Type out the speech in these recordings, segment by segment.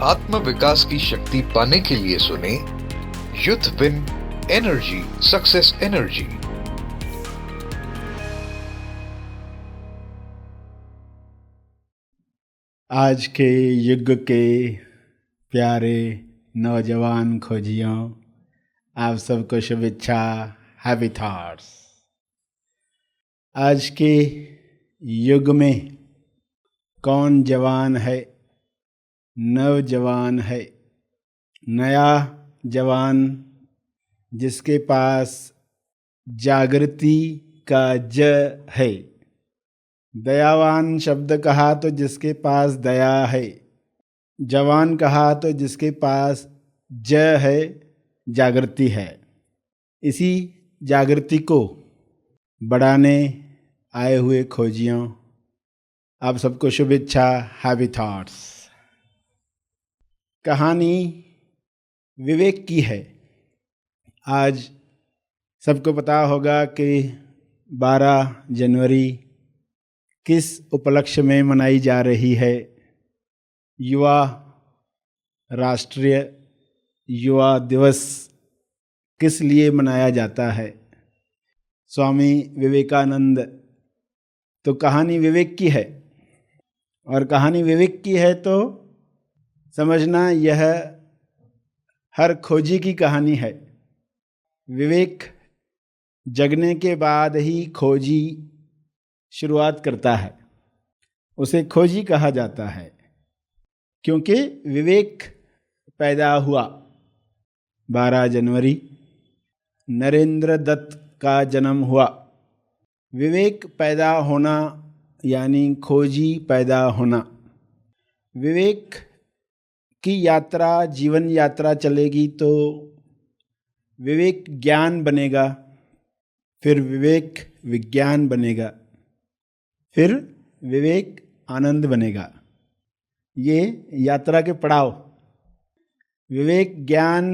आत्म विकास की शक्ति पाने के लिए सुने youth win energy success energy. आज के युग के प्यारे नौजवान खोजियों, आप सबको शुभेच्छा, हैप्पी थॉट्स। आज के युग में कौन जवान है, नौजवान है, नया जवान जिसके पास जागृति का ज है। दयावान शब्द कहा तो जिसके पास दया है, जवान कहा तो जिसके पास ज है, जागृति है। इसी जागृति को बढ़ाने आए हुए खोजियों, आप सबको शुभेच्छा, हैप्पी थॉट्स। कहानी विवेक की है। आज सबको पता होगा कि 12 जनवरी किस उपलक्ष्य में मनाई जा रही है। युवा राष्ट्रीय युवा दिवस किस लिए मनाया जाता है? स्वामी विवेकानंद। तो कहानी विवेक की है, और कहानी विवेक की है तो समझना यह हर खोजी की कहानी है। विवेक जगने के बाद ही खोजी शुरुआत करता है, उसे खोजी कहा जाता है, क्योंकि विवेक पैदा हुआ 12 जनवरी। नरेंद्र दत्त का जन्म हुआ। विवेक पैदा होना यानी खोजी पैदा होना। विवेक की यात्रा, जीवन यात्रा चलेगी तो विवेक ज्ञान बनेगा, फिर विवेक विज्ञान बनेगा, फिर विवेक आनंद बनेगा। ये यात्रा के पड़ाव। विवेक ज्ञान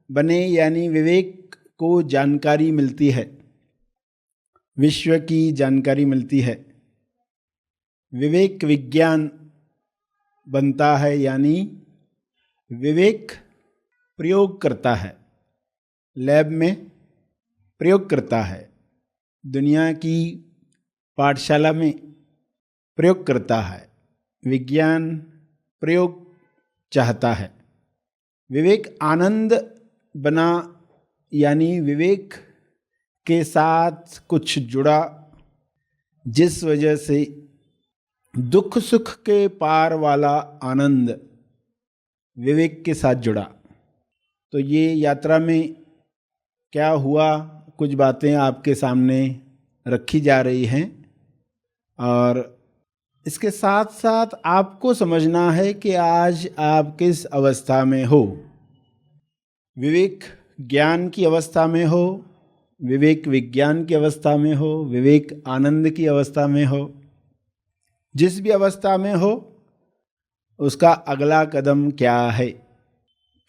बने यानी विवेक को जानकारी मिलती है, विश्व की जानकारी मिलती है। विवेक विज्ञान बनता है यानी विवेक प्रयोग करता है, लैब में प्रयोग करता है, दुनिया की पाठशाला में प्रयोग करता है। विज्ञान प्रयोग चाहता है। विवेक आनंद बना यानी विवेक के साथ कुछ जुड़ा, जिस वजह से दुख सुख के पार वाला आनंद विवेक के साथ जुड़ा। तो ये यात्रा में क्या हुआ, कुछ बातें आपके सामने रखी जा रही हैं, और इसके साथ साथ आपको समझना है कि आज आप किस अवस्था में हो। विवेक ज्ञान की अवस्था में हो, विवेक विज्ञान की अवस्था में हो, विवेक आनंद की अवस्था में हो। जिस भी अवस्था में हो, उसका अगला कदम क्या है,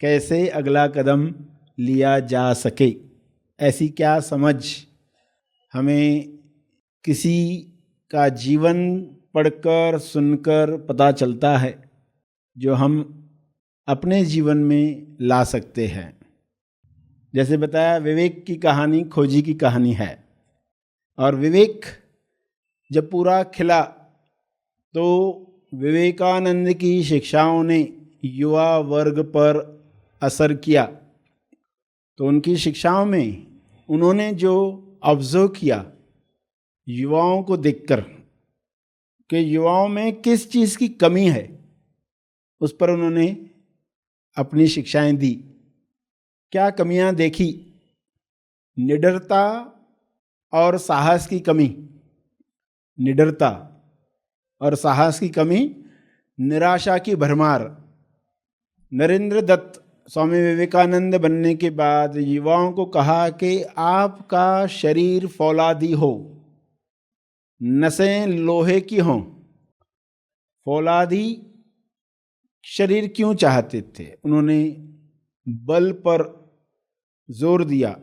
कैसे अगला कदम लिया जा सके, ऐसी क्या समझ हमें किसी का जीवन पढ़कर सुनकर पता चलता है, जो हम अपने जीवन में ला सकते हैं। जैसे बताया, विवेक की कहानी खोजी की कहानी है, और विवेक जब पूरा खिला तो विवेकानंद की शिक्षाओं ने युवा वर्ग पर असर किया। तो उनकी शिक्षाओं में उन्होंने जो ऑब्जर्व किया युवाओं को देखकर कि युवाओं में किस चीज़ की कमी है, उस पर उन्होंने अपनी शिक्षाएं दी। क्या कमियां देखी? निडरता और साहस की कमी। निडरता और साहस की कमी, निराशा की भरमार। नरेंद्र दत्त स्वामी विवेकानंद बनने के बाद युवाओं को कहा कि आपका शरीर फौलादी हो, नसें लोहे की हों। फौलादी शरीर क्यों चाहते थे? उन्होंने बल पर जोर दिया।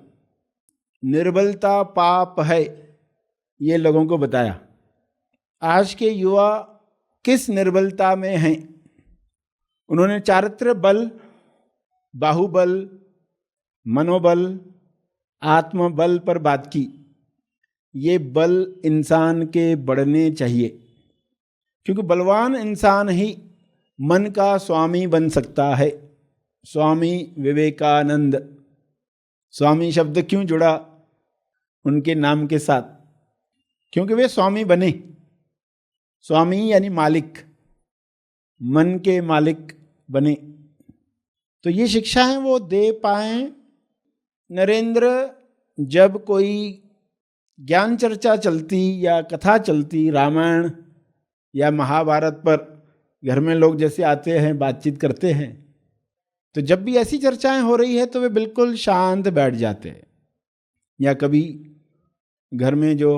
निर्बलता पाप है, ये लोगों को बताया। आज के युवा किस निर्बलता में हैं, उन्होंने चारित्र बल, बाहुबल, मनोबल, आत्मबल पर बात की। ये बल इंसान के बढ़ने चाहिए, क्योंकि बलवान इंसान ही मन का स्वामी बन सकता है। स्वामी विवेकानंद, स्वामी शब्द क्यों जुड़ा उनके नाम के साथ? क्योंकि वे स्वामी बने। स्वामी यानी मालिक, मन के मालिक बने। तो ये शिक्षा है वो दे पाए। नरेंद्र, जब कोई ज्ञान चर्चा चलती या कथा चलती रामायण या महाभारत पर, घर में लोग जैसे आते हैं बातचीत करते हैं, तो जब भी ऐसी चर्चाएं हो रही है तो वे बिल्कुल शांत बैठ जाते हैं। या कभी घर में जो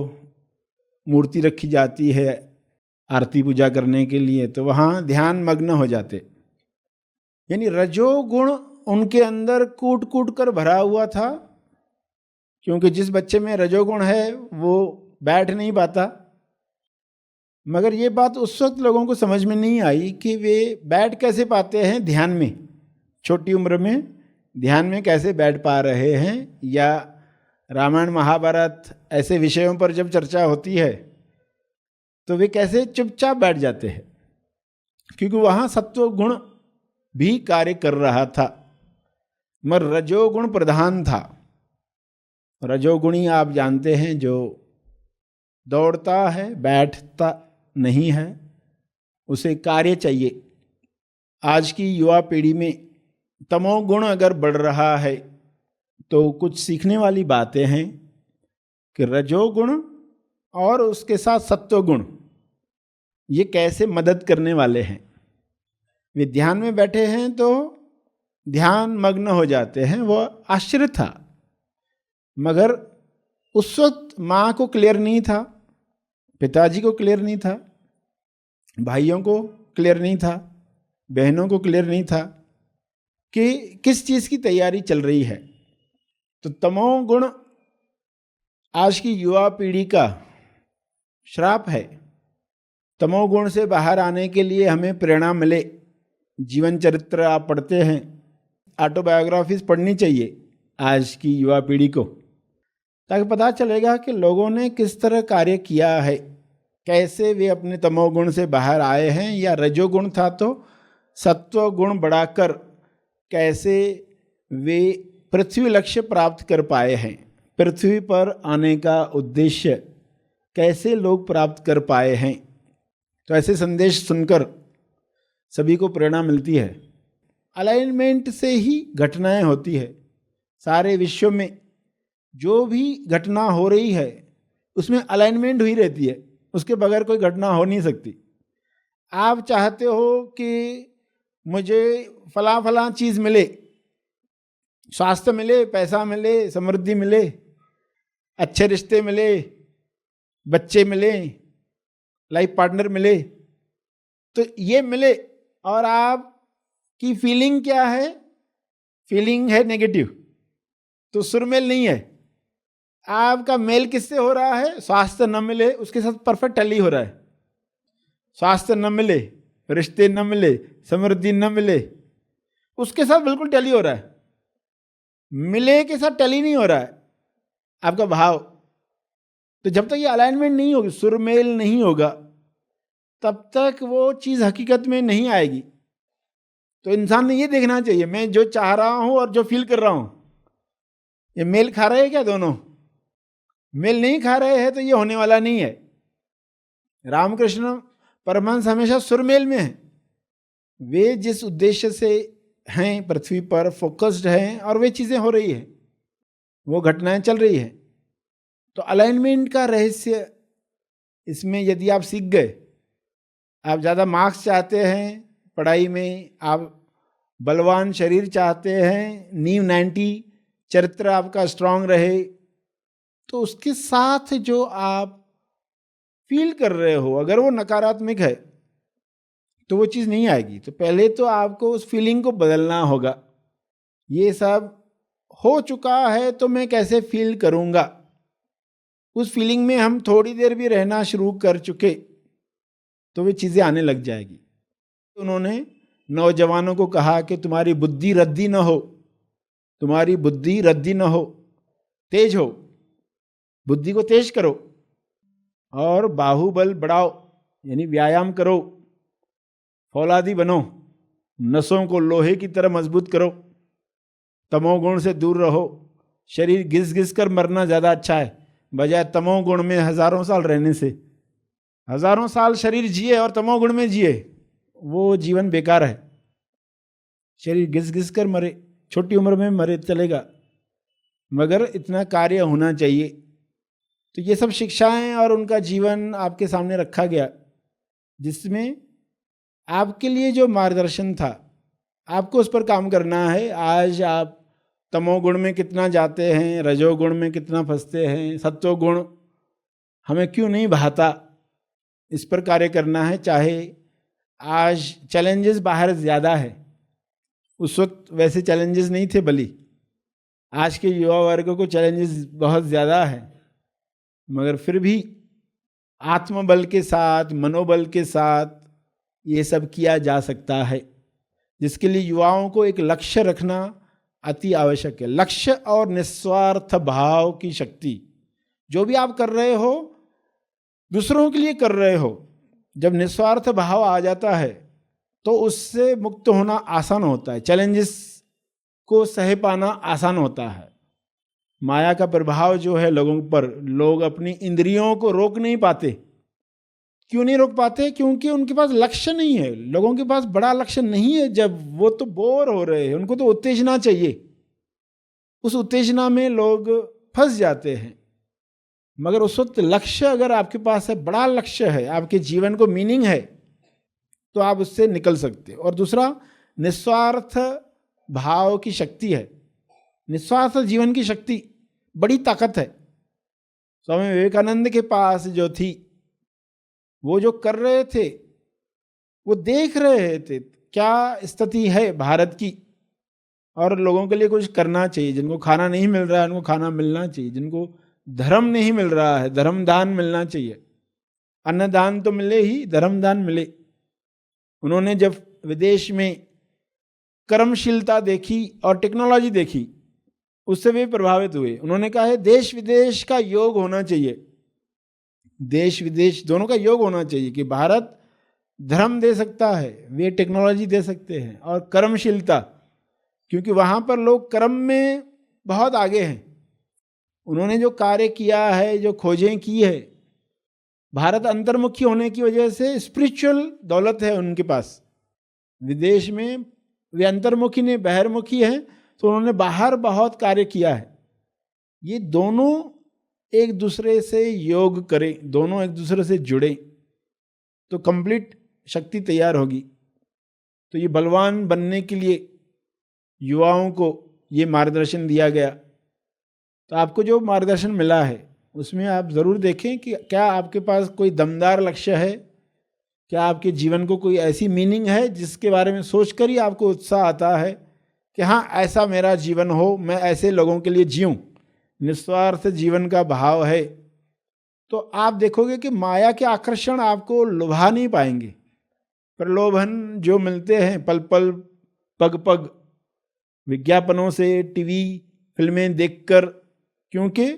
मूर्ति रखी जाती है आरती पूजा करने के लिए, तो वहाँ ध्यान मग्न हो जाते। यानी रजोगुण उनके अंदर कूट कूट कर भरा हुआ था, क्योंकि जिस बच्चे में रजोगुण है वो बैठ नहीं पाता। मगर ये बात उस वक्त लोगों को समझ में नहीं आई कि वे बैठ कैसे पाते हैं ध्यान में, छोटी उम्र में ध्यान में कैसे बैठ पा रहे हैं। या रामायण महाभारत ऐसे विषयों पर जब चर्चा होती है तो वे कैसे चुपचाप बैठ जाते हैं, क्योंकि वहाँ सत्व गुण भी कार्य कर रहा था, मगर रजोगुण प्रधान था। रजोगुणी आप जानते हैं जो दौड़ता है, बैठता नहीं है, उसे कार्य चाहिए। आज की युवा पीढ़ी में तमोगुण अगर बढ़ रहा है तो कुछ सीखने वाली बातें हैं कि रजोगुण और उसके साथ सत्वगुण ये कैसे मदद करने वाले हैं। वे ध्यान में बैठे हैं तो ध्यान मग्न हो जाते हैं। वो आश्चर्य था, मगर उस वक्त माँ को क्लियर नहीं था, पिताजी को क्लियर नहीं था, भाइयों को क्लियर नहीं था, बहनों को क्लियर नहीं था कि किस चीज़ की तैयारी चल रही है। तो तमोगुण आज की युवा पीढ़ी का श्राप है। तमोगुण से बाहर आने के लिए हमें प्रेरणा मिले। जीवन चरित्र आप पढ़ते हैं, ऑटोबायोग्राफीज पढ़नी चाहिए आज की युवा पीढ़ी को, ताकि पता चलेगा कि लोगों ने किस तरह कार्य किया है, कैसे वे अपने तमोगुण से बाहर आए हैं। या रजोगुण था तो सत्व गुण बढ़ाकर कैसे वे पृथ्वी लक्ष्य प्राप्त कर पाए हैं, पृथ्वी पर आने का उद्देश्य कैसे लोग प्राप्त कर पाए हैं। तो ऐसे संदेश सुनकर सभी को प्रेरणा मिलती है। अलाइनमेंट से ही घटनाएं होती है। सारे विश्व में जो भी घटना हो रही है उसमें अलाइनमेंट हुई रहती है, उसके बगैर कोई घटना हो नहीं सकती। आप चाहते हो कि मुझे फला फला चीज़ मिले, स्वास्थ्य मिले, पैसा मिले, समृद्धि मिले, अच्छे रिश्ते मिले, बच्चे मिले, लाइफ पार्टनर मिले, तो ये मिले, और आपकी फीलिंग क्या है? फीलिंग है नेगेटिव, तो सुरमेल नहीं है। आपका मेल किससे हो रहा है? स्वास्थ्य न मिले उसके साथ परफेक्ट टैली हो रहा है। स्वास्थ्य न मिले, रिश्ते न मिले, समृद्धि न मिले, उसके साथ बिल्कुल टैली हो रहा है। मिले के साथ टैली नहीं हो रहा है आपका भाव। तो जब तक ये अलाइनमेंट नहीं होगी, सुरमेल नहीं होगा, तब तक वो चीज़ हकीकत में नहीं आएगी। तो इंसान ने ये देखना चाहिए, मैं जो चाह रहा हूँ और जो फील कर रहा हूँ, ये मेल खा रहे हैं क्या? दोनों मेल नहीं खा रहे हैं तो ये होने वाला नहीं है। रामकृष्ण परमहंस हमेशा सुरमेल में हैं। वे जिस उद्देश्य से हैं पृथ्वी पर फोकस्ड हैं, और वे चीज़ें हो रही हैं, वो घटनाएं चल रही हैं। तो अलाइनमेंट का रहस्य इसमें, यदि आप सीख गए, आप ज़्यादा मार्क्स चाहते हैं पढ़ाई में, आप बलवान शरीर चाहते हैं, नींव 90, चरित्र आपका स्ट्रांग रहे, तो उसके साथ जो आप फील कर रहे हो अगर वो नकारात्मक है तो वो चीज़ नहीं आएगी। तो पहले तो आपको उस फीलिंग को बदलना होगा। ये सब हो चुका है तो मैं कैसे फील करूँगा, उस फीलिंग में हम थोड़ी देर भी रहना शुरू कर चुके तो वे चीज़ें आने लग जाएगी। उन्होंने नौजवानों को कहा कि तुम्हारी बुद्धि रद्दी न हो, तुम्हारी बुद्धि रद्दी न हो, तेज हो, बुद्धि को तेज करो और बाहुबल बढ़ाओ, यानी व्यायाम करो, फौलादी बनो, नसों को लोहे की तरह मजबूत करो, तमोगुण से दूर रहो। शरीर घिस घिस कर मरना ज़्यादा अच्छा है बजाय तमोगुण में हजारों साल रहने से। हजारों साल शरीर जिए और तमोगुण में जिए, वो जीवन बेकार है। शरीर घिस घिस कर मरे, छोटी उम्र में मरे चलेगा, मगर इतना कार्य होना चाहिए। तो ये सब शिक्षाएं और उनका जीवन आपके सामने रखा गया, जिसमें आपके लिए जो मार्गदर्शन था आपको उस पर काम करना है। आज आप तमोगुण में कितना जाते हैं, रजोगुण में कितना फंसते हैं, सत्वगुण हमें क्यों नहीं भाता, इस पर कार्य करना है। चाहे आज चैलेंजेस बाहर ज़्यादा है, उस वक्त वैसे चैलेंजेस नहीं थे, बल्कि आज के युवा वर्ग को चैलेंजेस बहुत ज़्यादा है, मगर फिर भी आत्मबल के साथ, मनोबल के साथ ये सब किया जा सकता है, जिसके लिए युवाओं को एक लक्ष्य रखना अति आवश्यक है। लक्ष्य और निस्वार्थ भाव की शक्ति, जो भी आप कर रहे हो दूसरों के लिए कर रहे हो, जब निस्वार्थ भाव आ जाता है तो उससे मुक्त होना आसान होता है, चैलेंजेस को सह पाना आसान होता है। माया का प्रभाव जो है लोगों पर, लोग अपनी इंद्रियों को रोक नहीं पाते। क्यों नहीं रोक पाते? क्योंकि उनके पास लक्ष्य नहीं है। लोगों के पास बड़ा लक्ष्य नहीं है, जब वो तो बोर हो रहे हैं, उनको तो उत्तेजना चाहिए, उस उत्तेजना में लोग फंस जाते हैं। मगर उस वक्त लक्ष्य अगर आपके पास है, बड़ा लक्ष्य है, आपके जीवन को मीनिंग है, तो आप उससे निकल सकते। और दूसरा, निस्वार्थ भाव की शक्ति है। निस्वार्थ जीवन की शक्ति बड़ी ताकत है। स्वामी विवेकानंद के पास जो थी, वो जो कर रहे थे, वो देख रहे थे क्या स्थिति है भारत की, और लोगों के लिए कुछ करना चाहिए। जिनको खाना नहीं मिल रहा है उनको खाना मिलना चाहिए, जिनको धर्म नहीं मिल रहा है धर्मदान मिलना चाहिए। अन्नदान तो मिले ही, धर्मदान मिले। उन्होंने जब विदेश में कर्मशीलता देखी और टेक्नोलॉजी देखी, उससे भी प्रभावित हुए। उन्होंने कहा है देश विदेश का योग होना चाहिए, देश विदेश दोनों का योग होना चाहिए, कि भारत धर्म दे सकता है, वे टेक्नोलॉजी दे सकते हैं, और कर्मशीलता, क्योंकि वहाँ पर लोग कर्म में बहुत आगे हैं। उन्होंने जो कार्य किया है, जो खोजें की है, भारत अंतर्मुखी होने की वजह से स्पिरिचुअल दौलत है उनके पास। विदेश में वे अंतर्मुखी नहीं बहिर्मुखी हैं, तो उन्होंने बाहर बहुत कार्य किया है। ये दोनों एक दूसरे से योग करें, दोनों एक दूसरे से जुड़ें, तो कंप्लीट शक्ति तैयार होगी। तो ये बलवान बनने के लिए युवाओं को ये मार्गदर्शन दिया गया। तो आपको जो मार्गदर्शन मिला है उसमें आप ज़रूर देखें कि क्या आपके पास कोई दमदार लक्ष्य है, क्या आपके जीवन को कोई ऐसी मीनिंग है जिसके बारे में सोचकर ही आपको उत्साह आता है कि हाँ, ऐसा मेरा जीवन हो, मैं ऐसे लोगों के लिए जीऊँ, निस्वार्थ जीवन का भाव है। तो आप देखोगे कि माया के आकर्षण आपको लुभा नहीं पाएंगे। प्रलोभन जो मिलते हैं पल पल, पग पग, विज्ञापनों से, टीवी फिल्में देखकर, क्योंकि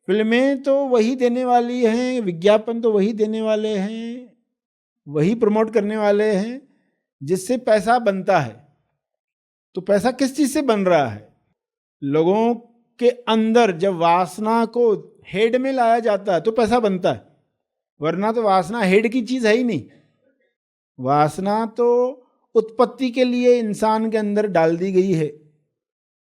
फिल्में तो वही देने वाली हैं, विज्ञापन तो वही देने वाले हैं, वही प्रमोट करने वाले हैं जिससे पैसा बनता है। तो पैसा किस चीज़ से बन रहा है? लोगों के अंदर जब वासना को हेड में लाया जाता है तो पैसा बनता है, वरना तो वासना हेड की चीज़ है ही नहीं। वासना तो उत्पत्ति के लिए इंसान के अंदर डाल दी गई है,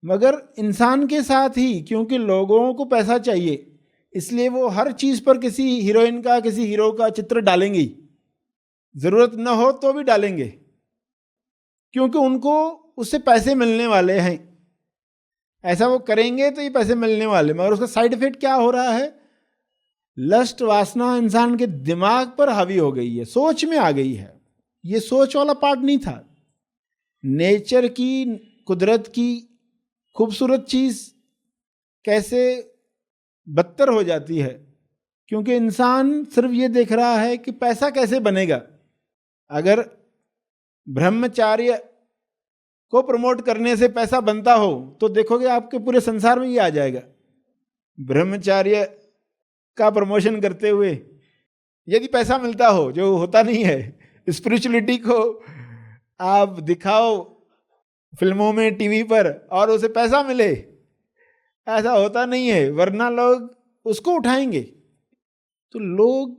मगर इंसान के साथ ही, क्योंकि लोगों को पैसा चाहिए, इसलिए वो हर चीज़ पर किसी हीरोइन का, किसी हीरो का चित्र डालेंगे, ज़रूरत न हो तो भी डालेंगे, क्योंकि उनको उससे पैसे मिलने वाले हैं। ऐसा वो करेंगे तो ये पैसे मिलने वाले, मगर उसका साइड इफेक्ट क्या हो रहा है? लस्ट, वासना इंसान के दिमाग पर हावी हो गई है, सोच में आ गई है। ये सोच वाला पार्ट नहीं था। नेचर की, कुदरत की खूबसूरत चीज़ कैसे बदतर हो जाती है, क्योंकि इंसान सिर्फ ये देख रहा है कि पैसा कैसे बनेगा। अगर ब्रह्मचार्य को प्रमोट करने से पैसा बनता हो तो देखोगे आपके पूरे संसार में ये आ जाएगा। ब्रह्मचार्य का प्रमोशन करते हुए यदि पैसा मिलता हो, जो होता नहीं है, स्पिरिचुअलिटी को आप दिखाओ फिल्मों में, टीवी पर, और उसे पैसा मिले, ऐसा होता नहीं है, वरना लोग उसको उठाएंगे। तो लोग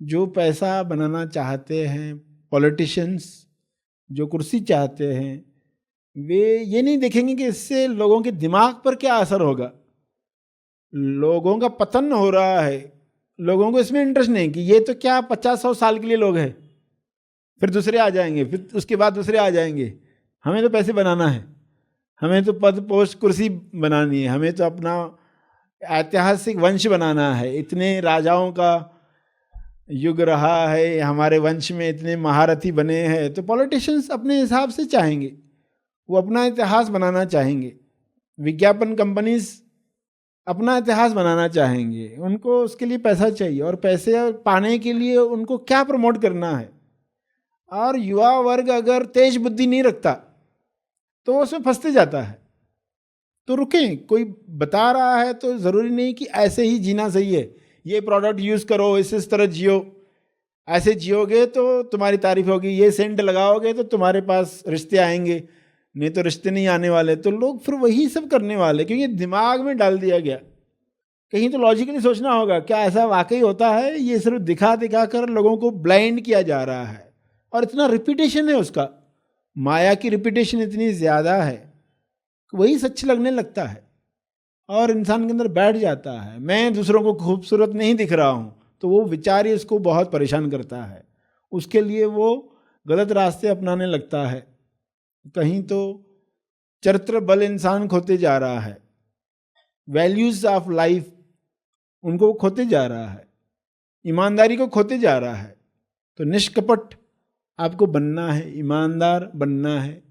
जो पैसा बनाना चाहते हैं, पॉलिटिशियंस जो कुर्सी चाहते हैं, वे ये नहीं देखेंगे कि इससे लोगों के दिमाग पर क्या असर होगा। लोगों का पतन हो रहा है, लोगों को इसमें इंटरेस्ट नहीं कि ये तो क्या 50-100 साल के लिए लोग हैं, फिर दूसरे आ जाएंगे, फिर उसके बाद दूसरे आ जाएंगे। हमें तो पैसे बनाना है, हमें तो पद पोस्ट कुर्सी बनानी है, हमें तो अपना ऐतिहासिक वंश बनाना है। इतने राजाओं का युग रहा है, हमारे वंश में इतने महारथी बने हैं, तो पॉलिटिशियंस अपने हिसाब से चाहेंगे, वो अपना इतिहास बनाना चाहेंगे। विज्ञापन कंपनीज अपना इतिहास बनाना चाहेंगे, उनको उसके लिए पैसा चाहिए, और पैसे पाने के लिए उनको क्या प्रमोट करना है। और युवा वर्ग अगर तेज बुद्धि नहीं रखता तो वो उसमें फंसते जाता है। तो रुकें, कोई बता रहा है तो ज़रूरी नहीं कि ऐसे ही जीना सही है, ये प्रोडक्ट यूज़ करो, इस तरह जियो, ऐसे जियोगे तो तुम्हारी तारीफ होगी, ये सेंट लगाओगे तो तुम्हारे पास रिश्ते आएंगे, नहीं तो रिश्ते नहीं आने वाले। तो लोग फिर वही सब करने वाले, क्योंकि दिमाग में डाल दिया गया। कहीं तो लॉजिकली सोचना होगा, क्या ऐसा वाकई होता है? ये सिर्फ दिखा दिखा कर लोगों को ब्लाइंड किया जा रहा है, और इतना रिपीटेशन है उसका, माया की रिपीटेशन इतनी ज़्यादा है, वही सच लगने लगता है और इंसान के अंदर बैठ जाता है। मैं दूसरों को खूबसूरत नहीं दिख रहा हूँ, तो वो विचार ही उसको बहुत परेशान करता है, उसके लिए वो गलत रास्ते अपनाने लगता है। कहीं तो चरित्र बल इंसान खोते जा रहा है, वैल्यूज ऑफ लाइफ उनको खोते जा रहा है, ईमानदारी को खोते जा रहा है। तो निष्कपट आपको बनना है, ईमानदार बनना है,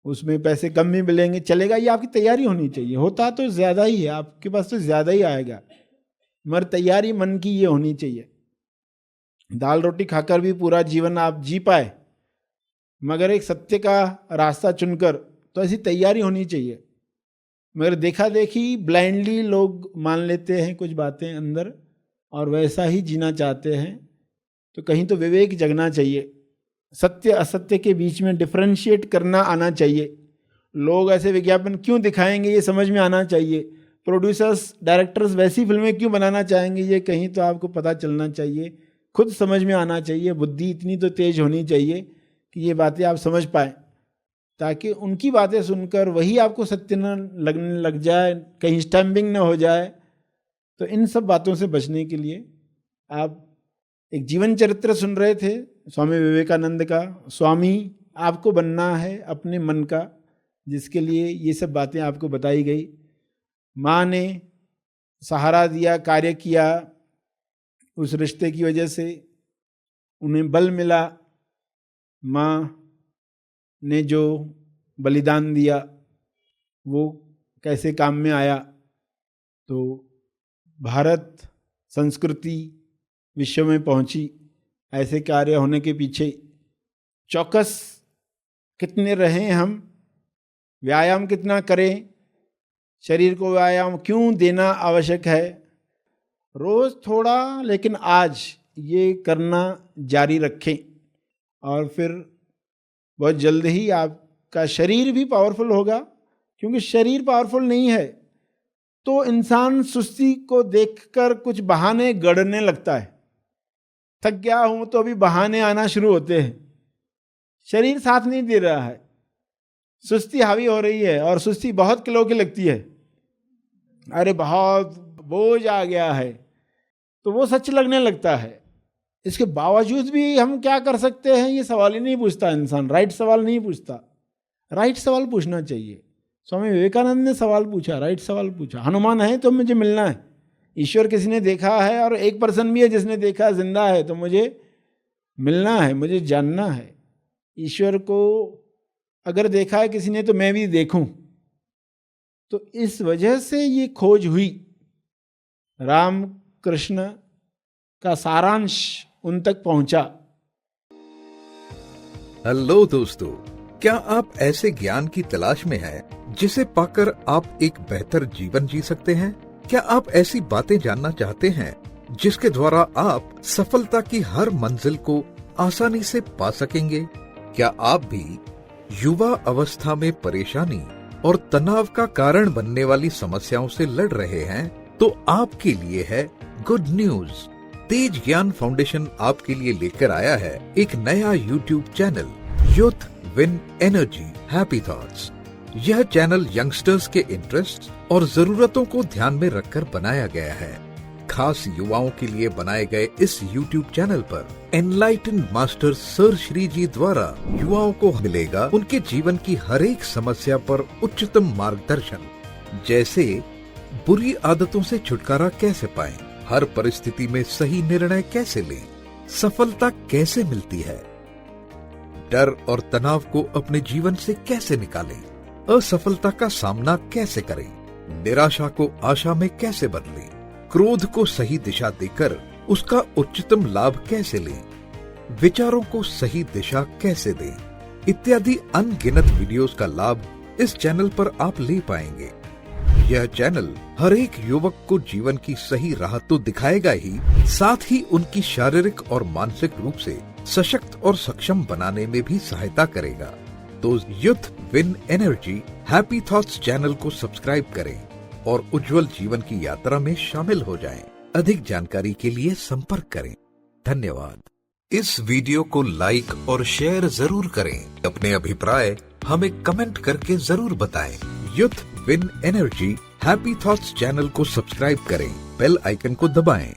उसमें पैसे कम भी मिलेंगे चलेगा, ये आपकी तैयारी होनी चाहिए। होता तो ज़्यादा ही है, आपके पास तो ज़्यादा ही आएगा, मगर तैयारी मन की ये होनी चाहिए। दाल रोटी खाकर भी पूरा जीवन आप जी पाए, मगर एक सत्य का रास्ता चुनकर, तो ऐसी तैयारी होनी चाहिए। मगर देखा देखी ब्लाइंडली लोग मान लेते हैं कुछ बातें अंदर और वैसा ही जीना चाहते हैं। तो कहीं तो विवेक जगना चाहिए, सत्य असत्य के बीच में डिफरेंशिएट करना आना चाहिए। लोग ऐसे विज्ञापन क्यों दिखाएंगे ये समझ में आना चाहिए। प्रोड्यूसर्स डायरेक्टर्स वैसी फिल्में क्यों बनाना चाहेंगे ये कहीं तो आपको पता चलना चाहिए, खुद समझ में आना चाहिए। बुद्धि इतनी तो तेज होनी चाहिए कि ये बातें आप समझ पाएँ, ताकि उनकी बातें सुनकर वही आपको सत्य न लगने लग जाए, कहीं स्टैम्पिंग न हो जाए। तो इन सब बातों से बचने के लिए आप एक जीवन चरित्र सुन रहे थे स्वामी विवेकानंद का। स्वामी आपको बनना है अपने मन का, जिसके लिए ये सब बातें आपको बताई गई। माँ ने सहारा दिया, कार्य किया, उस रिश्ते की वजह से उन्हें बल मिला। माँ ने जो बलिदान दिया वो कैसे काम में आया। तो भारत संस्कृति विश्व में पहुंची, ऐसे कार्य होने के पीछे चौकस कितने रहें हम, व्यायाम कितना करें, शरीर को व्यायाम क्यों देना आवश्यक है। रोज़ थोड़ा, लेकिन आज ये करना जारी रखें, और फिर बहुत जल्द ही आपका शरीर भी पावरफुल होगा। क्योंकि शरीर पावरफुल नहीं है तो इंसान सुस्ती को देखकर कुछ बहाने गढ़ने लगता है। थक गया हूं तो अभी बहाने आना शुरू होते हैं। शरीर साथ नहीं दे रहा है, सुस्ती हावी हो रही है, और सुस्ती बहुत किलो की लगती है। अरे बहुत बोझ आ गया है, तो वो सच लगने लगता है। इसके बावजूद भी हम क्या कर सकते हैं, ये सवाल ही नहीं पूछता इंसान। राइट सवाल नहीं पूछता, राइट सवाल पूछना चाहिए। स्वामी विवेकानंद ने सवाल पूछा, राइट सवाल पूछा। हनुमान है तो मुझे मिलना है, ईश्वर किसी ने देखा है और एक पर्सन भी है जिसने देखा जिंदा है, तो मुझे मिलना है, मुझे जानना है। ईश्वर को अगर देखा है किसी ने तो मैं भी देखूं। तो इस वजह से ये खोज हुई। राम कृष्ण का सारांश उन तक पहुंचा। हेलो दोस्तों, क्या आप ऐसे ज्ञान की तलाश में हैं जिसे पाकर आप एक बेहतर जीवन जी सकते हैं? क्या आप ऐसी बातें जानना चाहते हैं जिसके द्वारा आप सफलता की हर मंजिल को आसानी से पा सकेंगे? क्या आप भी युवा अवस्था में परेशानी और तनाव का कारण बनने वाली समस्याओं से लड़ रहे हैं? तो आपके लिए है गुड न्यूज। तेज ज्ञान फाउंडेशन आपके लिए लेकर आया है एक नया YouTube channel, youth win energy happy thoughts. यह चैनल यंगस्टर्स के इंटरेस्ट और जरूरतों को ध्यान में रखकर बनाया गया है। खास युवाओं के लिए बनाए गए इस YouTube चैनल पर एनलाइटन मास्टर सर श्री जी द्वारा युवाओं को मिलेगा उनके जीवन की हर एक समस्या पर उच्चतम मार्गदर्शन, जैसे बुरी आदतों से छुटकारा कैसे पाएं, हर परिस्थिति में सही निर्णय कैसे लें, सफलता कैसे मिलती है, डर और तनाव को अपने जीवन से कैसे निकालें, असफलता का सामना कैसे करें, निराशा को आशा में कैसे बदलें, क्रोध को सही दिशा देकर उसका उच्चतम लाभ कैसे लें, विचारों को सही दिशा कैसे दें, इत्यादि अनगिनत वीडियोस का लाभ इस चैनल पर आप ले पाएंगे। यह चैनल हर एक युवक को जीवन की सही राह तो दिखाएगा ही, साथ ही उनकी शारीरिक और मानसिक रूप से सशक्त और सक्षम बनाने में भी सहायता करेगा। तो youth win energy happy thoughts channel को सब्सक्राइब करें और उज्जवल जीवन की यात्रा में शामिल हो जाएं। अधिक जानकारी के लिए संपर्क करें। धन्यवाद। इस वीडियो को लाइक और शेयर जरूर करें। अपने अभिप्राय हमें कमेंट करके जरूर बताएं। Youth win energy happy thoughts channel को सब्सक्राइब करें, बेल आइकन को दबाएं